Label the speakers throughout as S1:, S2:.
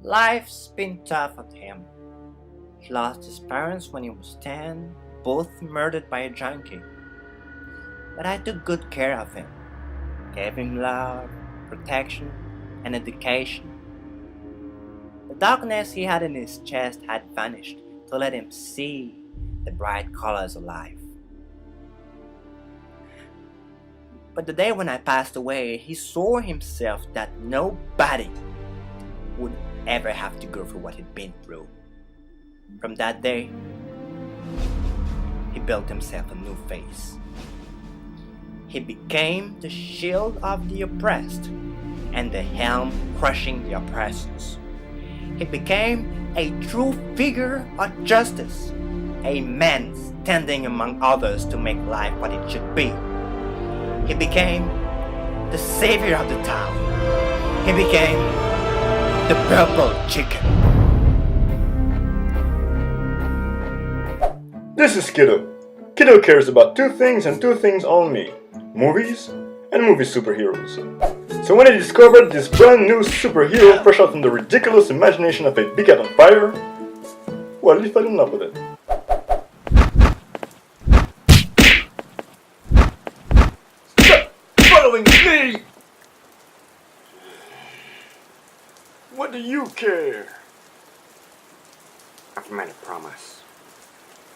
S1: Life's been tough on him. He lost his parents when he was 10, both murdered by a junkie. But I took good care of him, gave him love, protection, and education. The darkness he had in his chest had vanished to let him see the bright colors of life. But the day when I passed away, he saw himself that nobody would ever have to go through what he'd been through. From that day, he built himself a new face. He became the shield of the oppressed and the helm crushing the oppressors. He became a true figure of justice, a man standing among others to make life what it should be. He became the savior of the town. He became the purple chicken.
S2: This is Kiddo. Kiddo cares about two things and two things only: movies and movie superheroes. So when he discovered this brand new superhero fresh out from the ridiculous imagination of a big cat on fire, well, he fell in love with it. Stop following me! What do you care?
S1: I've made a promise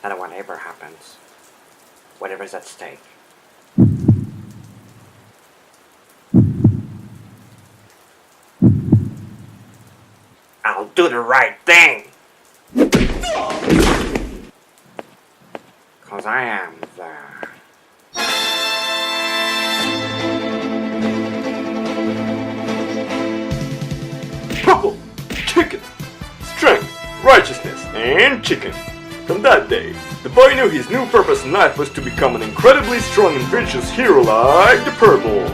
S1: that whatever happens, whatever's at stake, I'll do the right thing. 'Cause I am the
S2: Purple chicken! Strength, righteousness, and chicken. From that day, the boy knew his new purpose in life was to become an incredibly strong and virtuous hero like the Purple.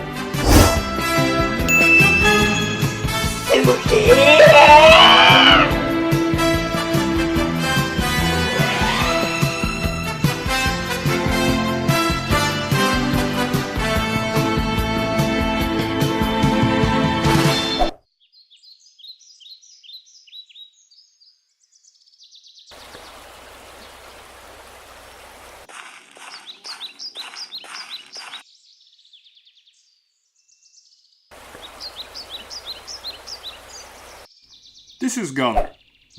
S3: This is Gunner.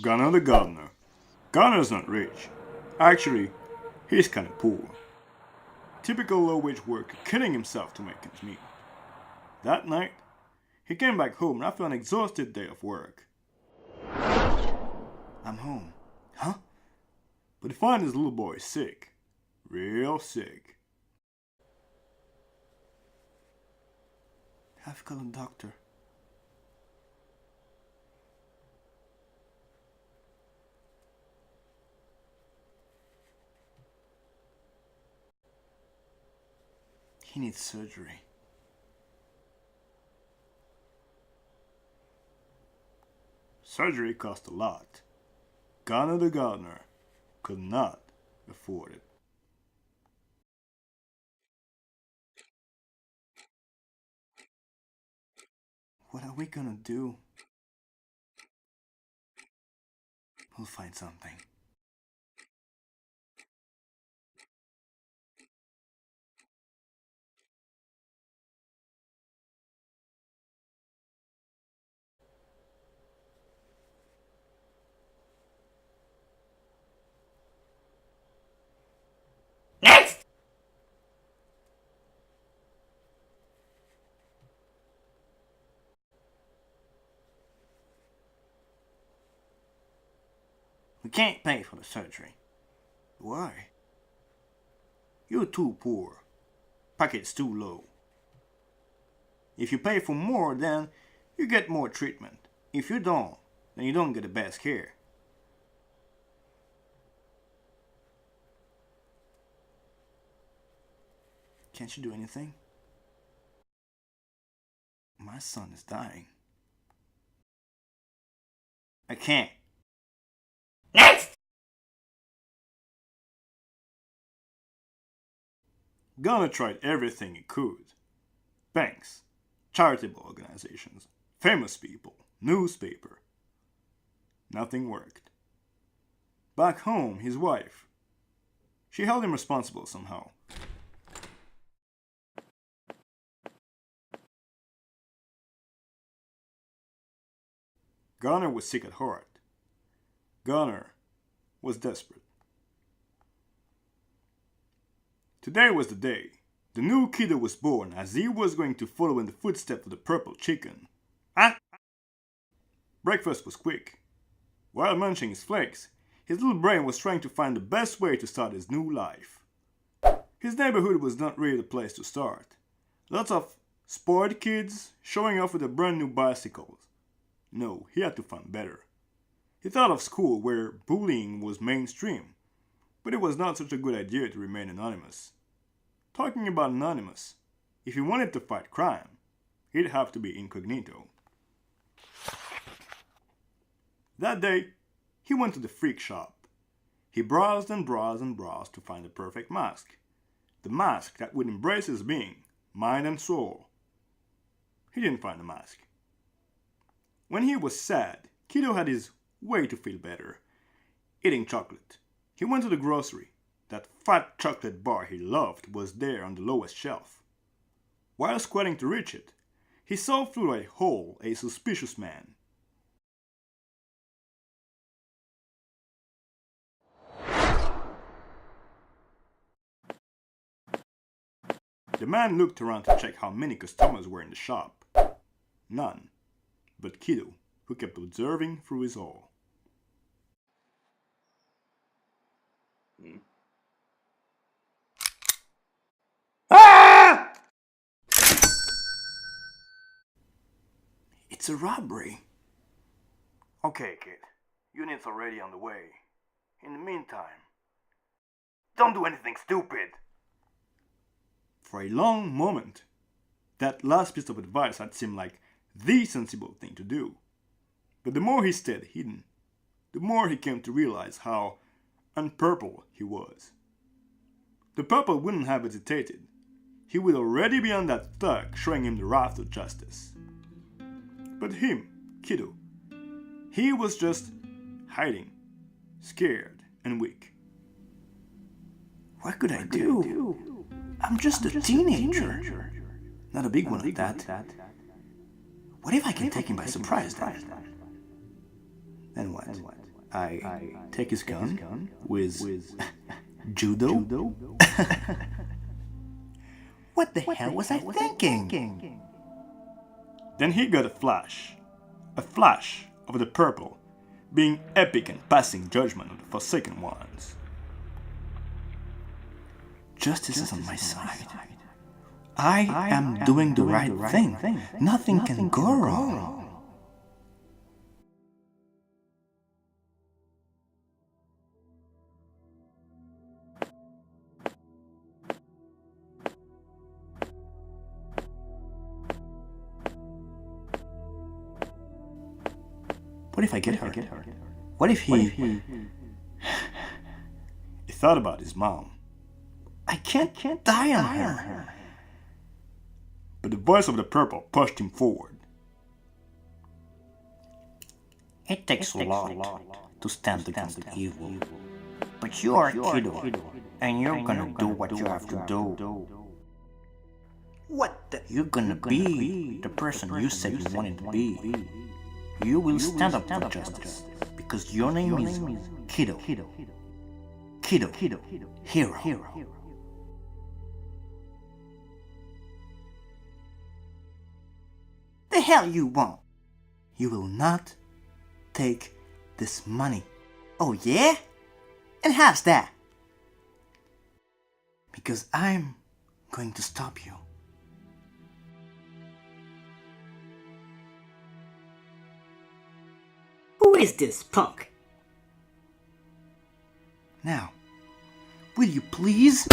S3: Gunner the gardener. Gunner's not rich. Actually, he's kinda poor. Typical low-wage worker killing himself to make ends meet. That night, he came back home after an exhausted day of work. I'm home. Huh? But he finds his little boy sick. Real sick. Have to call a doctor. He needs surgery. Surgery cost a lot. Gunner the gardener could not afford it. What are we gonna do? We'll find something.
S1: next.
S3: We can't pay for the surgery. Why? You're too poor. Pocket's too low. If you pay for more, then you get more treatment. If you don't, then you don't get the best care. Can't you do anything? My son is dying. I can't.
S1: Next.
S3: Gunner tried everything he could. Banks, charitable organizations, famous people, newspaper. Nothing worked. Back home, his wife. She held him responsible somehow. Gunnar was sick at heart. Gunnar was desperate. Today was the day. The new kiddo was born as he was going to follow in the footsteps of the purple chicken. Breakfast was quick. While munching his flakes, his little brain was trying to find the best way to start his new life. His neighborhood was not really the place to start. Lots of spoiled kids showing off with their brand new bicycles. No, he had to find better. He thought of school where bullying was mainstream, but it was not such a good idea to remain anonymous. Talking about anonymous, if he wanted to fight crime, he'd have to be incognito. That day, he went to the freak shop. He browsed and browsed and browsed to find the perfect mask. The mask that would embrace his being, mind and soul. He didn't find the mask. When he was sad, Kiddo had his way to feel better. Eating chocolate. He went to the grocery. That fat chocolate bar he loved was there on the lowest shelf. While squatting to reach it, he saw through a hole a suspicious man. The man looked around to check how many customers were in the shop. None, but Kiddo, who kept observing through his hole. Ah! It's a robbery. Okay, kid. Unit's already on the way. In the meantime, don't do anything stupid. For a long moment, that last piece of advice had seemed like the sensible thing to do. But the more he stayed hidden, the more he came to realize how unpurple he was. The purple wouldn't have hesitated. He would already be on that thug showing him the wrath of justice. But him, Kiddo, he was just hiding, scared and weak. What could I do? I'm just a teenager. Not a big one at that. What if I can take him by surprise then? Then what? I take his gun with judo? What the hell was I thinking? Then he got a flash of the purple being epic and passing judgment on the Forsaken Ones. Justice is on my side. I am doing the right thing. Nothing can go wrong. What if I get hurt? What if he... He thought about his mom. I can't die on her. But the voice of the purple pushed him forward.
S4: It takes a lot to stand against the evil. But you are Kiddo, and you're gonna do what you have to do.
S1: What the?
S4: You're gonna be the person you said you wanted to be. You will stand up for justice, because your name is Kiddo. Kiddo Hero.
S1: The hell you want?
S4: You will not take this money.
S1: Oh yeah? And how's that?
S4: Because I'm going to stop you.
S1: Who is this punk?
S4: Now, will you please?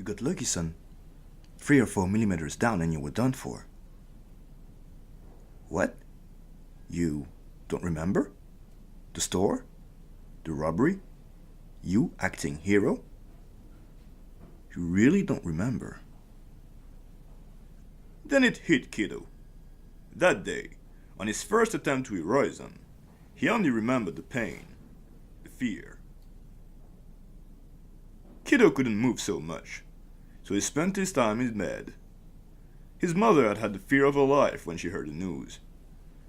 S5: You got lucky, son. 3 or 4 millimeters down and you were done for. What? You don't remember? The store? The robbery? You acting hero? You really don't remember?
S3: Then it hit Kiddo. That day, on his first attempt to erase them, he only remembered the pain, the fear. Kiddo couldn't move so much, so he spent his time in bed. His mother had had the fear of her life when she heard the news,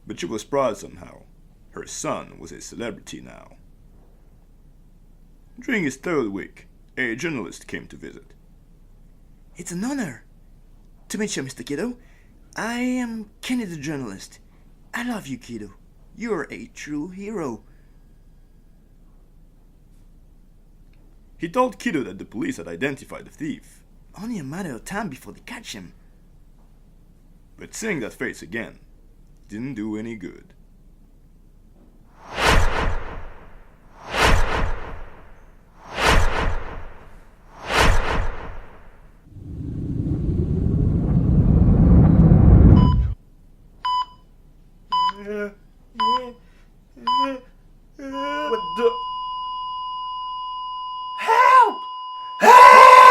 S3: but she was proud somehow. Her son was a celebrity now. During his 3rd week, a journalist came to visit.
S5: It's an honor to meet you, Mr. Kiddo. I am Kenny the journalist. I love you, Kiddo. You're a true hero.
S3: He told Kiddo that the police had identified the thief.
S5: Only a matter of time before they catch him.
S3: But seeing that face again didn't do any good.
S1: What the? Help! Help!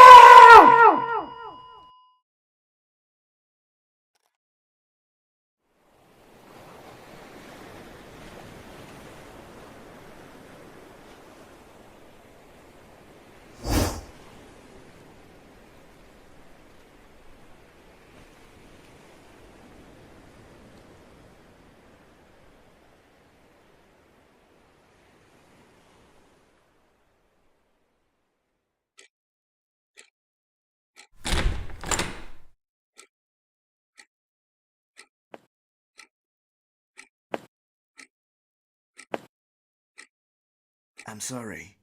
S5: I'm sorry.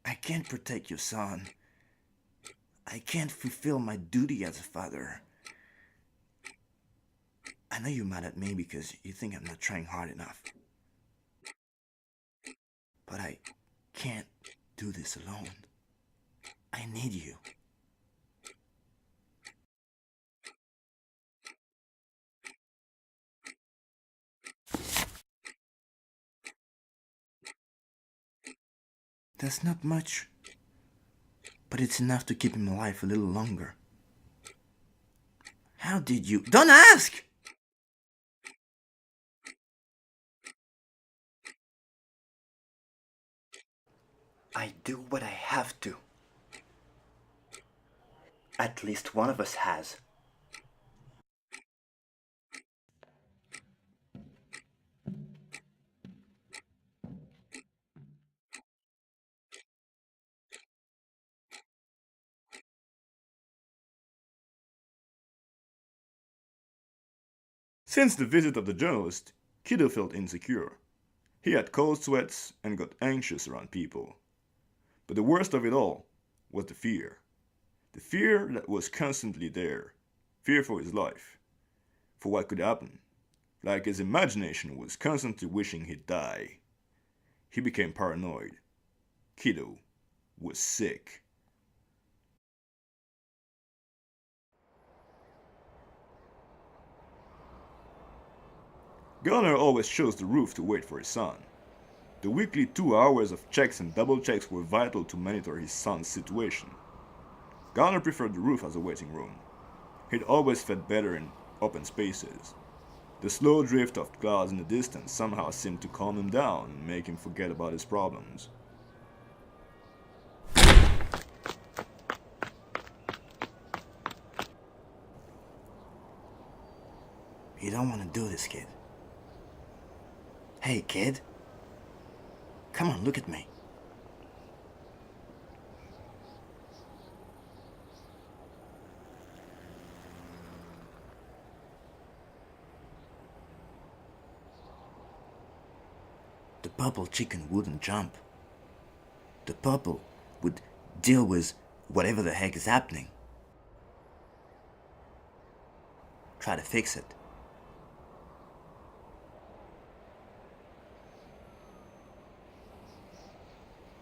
S5: I can't protect your son. I can't fulfill my duty as a father. I know you're mad at me because you think I'm not trying hard enough. But I can't do this alone. I need you. That's not much, but it's enough to keep him alive a little longer. How did you... Don't ask!
S1: I do what I have to. At least one of us has.
S3: Since the visit of the journalist, Kiddo felt insecure. He had cold sweats and got anxious around people. But the worst of it all was the fear. The fear that was constantly there. Fear for his life. For what could happen. Like his imagination was constantly wishing he'd die. He became paranoid. Kiddo was sick. Gunnar always chose the roof to wait for his son. The weekly 2 hours of checks and double checks were vital to monitor his son's situation. Gunnar preferred the roof as a waiting room. He'd always felt better in open spaces. The slow drift of clouds in the distance somehow seemed to calm him down and make him forget about his problems.
S5: You don't want to do this, kid. Hey, kid. Come on, look at me. The purple chicken wouldn't jump. The purple would deal with whatever the heck is happening. Try to fix it.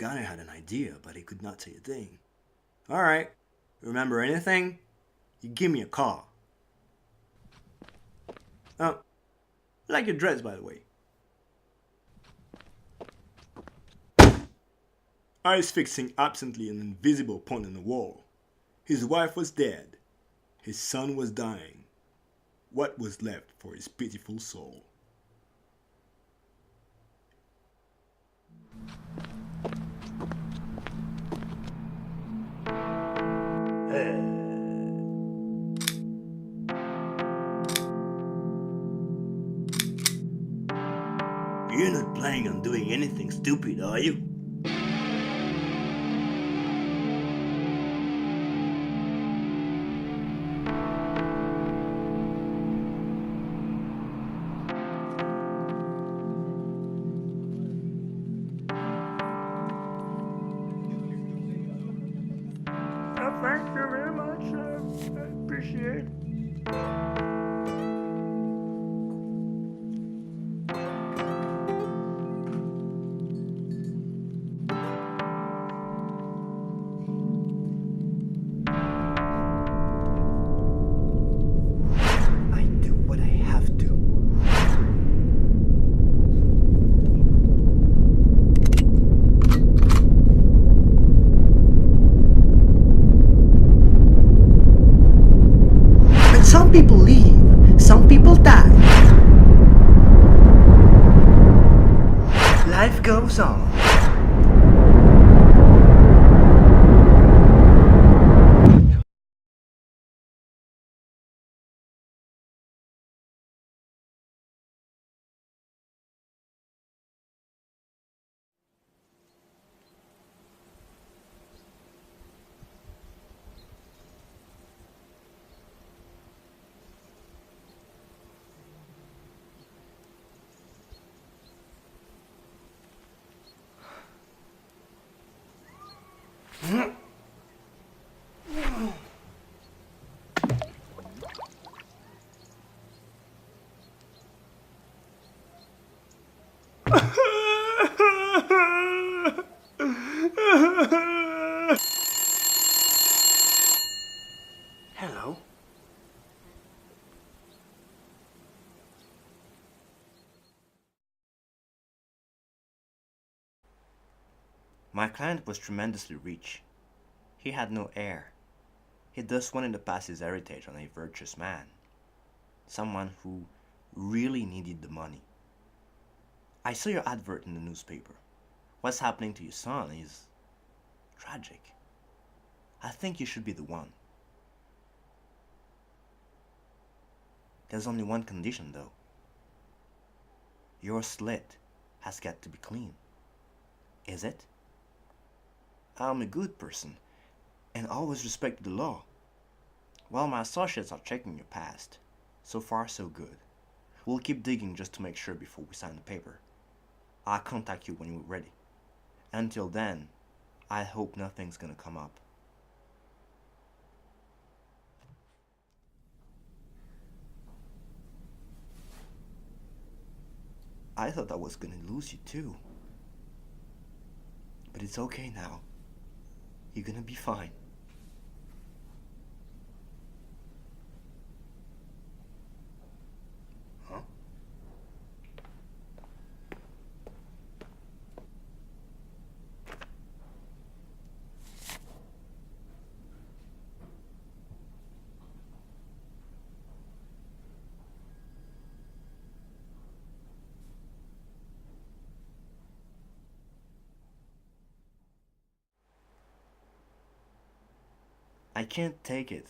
S5: Gunner had an idea, but he could not say a thing. Alright, remember anything? You give me a call. Oh, I like your dress, by the way.
S3: Eyes fixing absently an invisible point on the wall. His wife was dead. His son was dying. What was left for his pitiful soul?
S5: You're not planning on doing anything stupid, are you?
S3: Thank you very much. I appreciate it.
S1: I do what I have to.
S5: But some people leave, some people die. Life goes on. Hello?
S1: My client was tremendously rich. He had no heir. He thus wanted to pass his heritage on a virtuous man, someone who really needed the money. I saw your advert in the newspaper. What's happening to your son is tragic. I think you should be the one. There's only one condition, though. Your slit has got to be clean. Is it? I'm a good person and always respect the law. While my associates are checking your past, so far so good. We'll keep digging just to make sure before we sign the paper. I'll contact you when we're ready. Until then, I hope nothing's gonna come up. I thought I was gonna lose you too. But it's okay now. You're gonna be fine. Huh? I can't take it.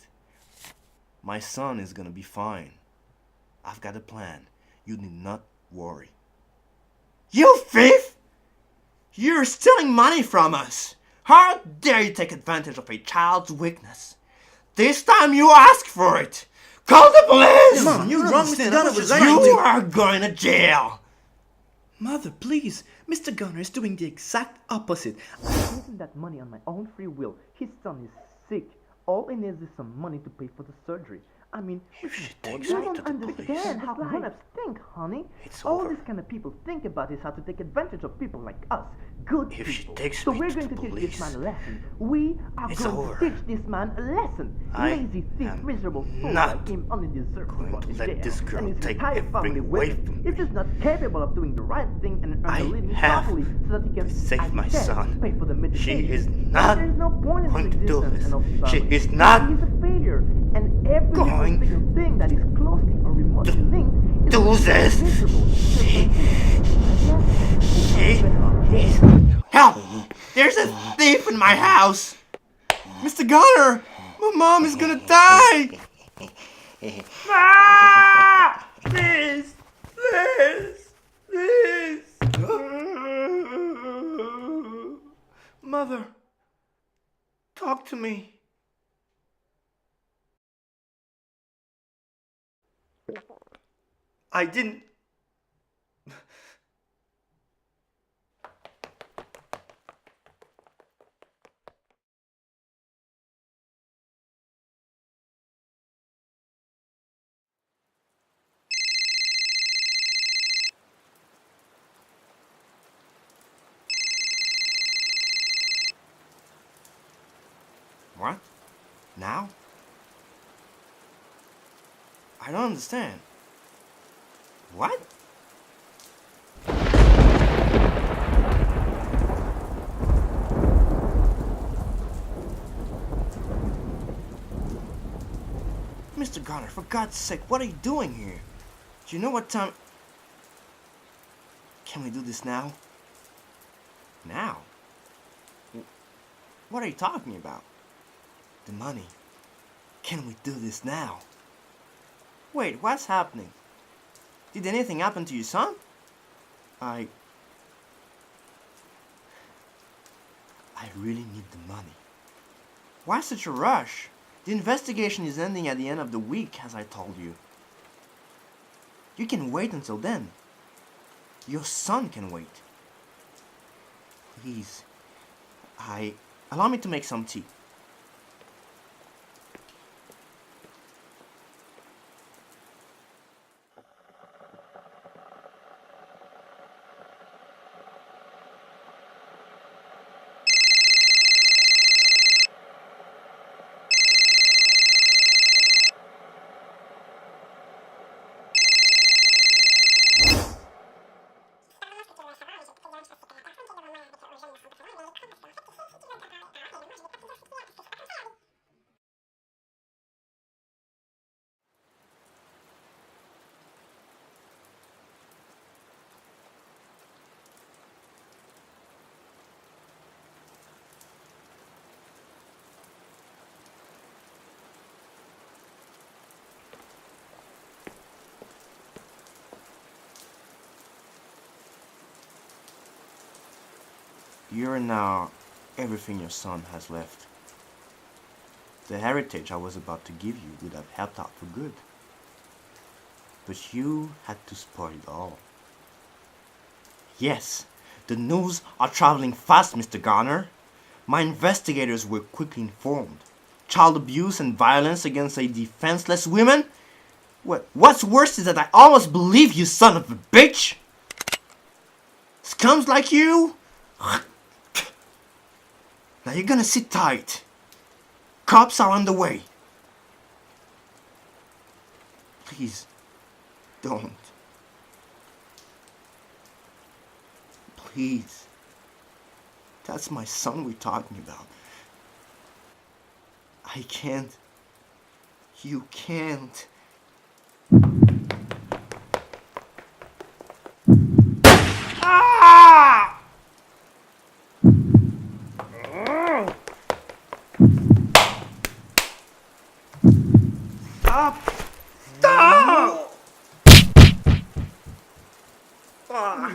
S1: My son is gonna be fine. I've got a plan. You need not worry. You thief! You're stealing money from us! How dare you take advantage of a child's weakness? This time you ask for it! Call the police!
S5: Mom, you're wrong, Mr. Gunner was right.
S1: You are going to jail!
S5: Mother, please. Mr. Gunner is doing the exact opposite.
S6: I'm using that money on my own free will. His son is sick. All he needs is some money to pay for the surgery. I mean,
S5: You should take
S6: you
S5: me
S6: don't
S5: to the police.
S6: understand how grown-ups think, honey.
S5: It's
S6: All
S5: over.
S6: this kind of people think about is how to take advantage of people like us. good
S1: If she
S6: people.
S1: takes
S6: So
S1: me
S6: we're
S1: to
S6: going
S1: the
S6: to teach this man
S1: police,
S6: a lesson. We are
S1: it's
S6: going
S1: over.
S6: to teach this man a lesson.
S1: I
S6: Lazy thief,
S1: am
S6: miserable soul
S1: not
S6: like him only deserves to
S1: going
S6: rot
S1: to
S6: in
S1: let
S6: jail.
S1: this girl
S6: And his
S1: take
S6: entire family
S1: everything
S6: with
S1: away
S6: him.
S1: from
S6: If
S1: me.
S6: he's not capable of doing the right thing and earn
S1: I
S6: a living
S1: have
S6: properly so that he can
S1: to save my
S6: instead
S1: son.
S6: pay for the
S1: She
S6: medication,
S1: is
S6: then
S1: not
S6: there is no point in his
S1: going to do
S6: existence
S1: this.
S6: and of his
S1: She
S6: family.
S1: is not
S6: He is a failure, and every
S1: going
S6: little single thing that is closely or remotely linked is
S1: do
S6: going to be
S1: this.
S6: miserable.
S1: Help! There's a thief in my house! Mr. Gunner! My mom is gonna die! Ah! Please! Please! Please! Mother, talk to me. I didn't. What? Now? I don't understand. What? Mr. Garner, for God's sake, what are you doing here? Do you know what time... Can we do this now? Now? What are you talking about? The money. Can we do this now? Wait, what's happening? Did anything happen to your son? I really need the money. Why such a rush? The investigation is ending at the end of the week, as I told you. You can wait until then. Your son can wait. Please. Allow me to make some tea. You're now everything your son has left. The heritage I was about to give you would have helped out for good. But you had to spoil it all. Yes, the news are traveling fast, Mr. Garner. My investigators were quickly informed. Child abuse and violence against a defenseless woman? What's worse is that I almost believe you, son of a bitch! Scums like you? Now you're gonna sit tight. Cops are on the way. Please, don't. Please. That's my son we're talking about. I can't. You can't. Ah! Stop! Stop! Ah.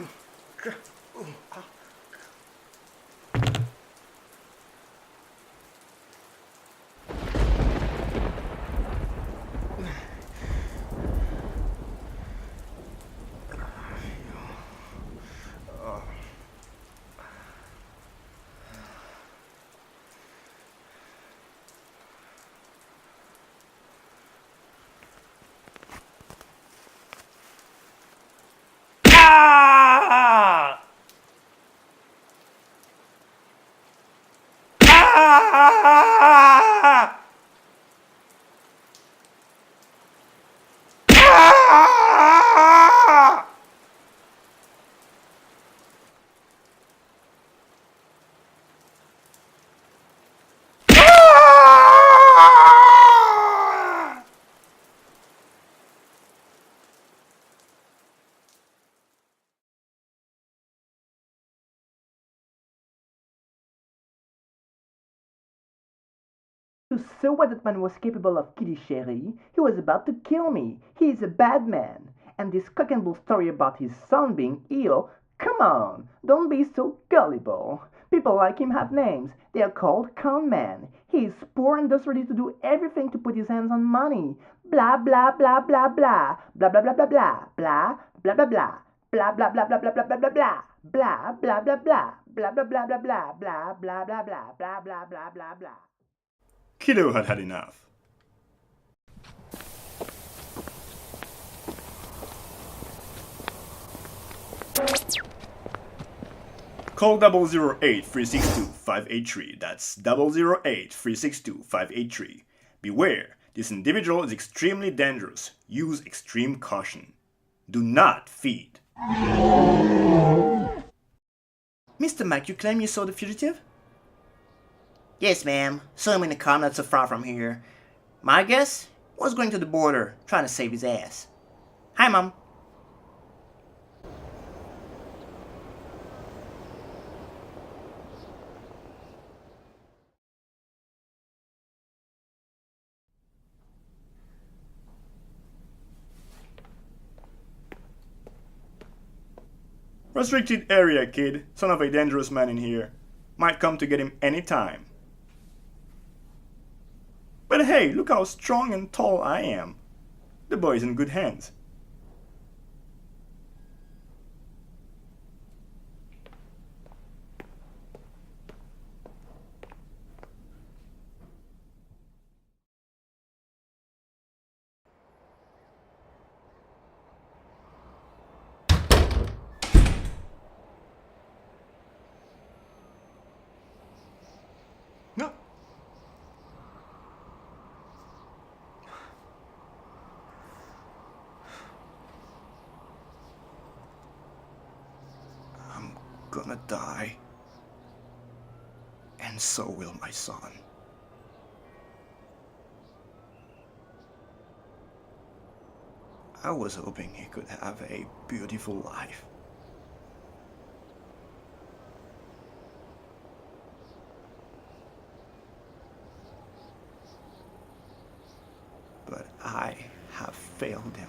S6: You saw what that man was capable of, Kitty Sherry. He was about to kill me. He is a bad man. And this cock and bull story about his son being ill, come on, don't be so gullible. People like him have names. They are called con men. He is poor and thus ready to do everything to put his hands on money. Blah blah blah blah blah. Blah blah blah blah blah. Blah blah blah blah. Blah blah blah blah blah blah blah blah blah. Blah blah blah blah. Blah blah blah blah blah. Blah blah blah blah. Blah blah blah blah blah.
S3: Kiddo had had enough. Call 008-362-583. That's 008-362-583. Beware, this individual is extremely dangerous. Use extreme caution. Do not feed.
S1: Mr. Mac, you claim you saw the fugitive? Yes, ma'am. Saw him in a car not so far from here. My guess was going to the border, trying to save his ass. Hi, Mom.
S3: Restricted area, kid. Son of a dangerous man in here. Might come to get him any time. But hey, look how strong and tall I am. The boy's in good hands.
S2: No.
S3: I'm gonna die. And so will my son. I was hoping he could have a beautiful life. But I have failed him.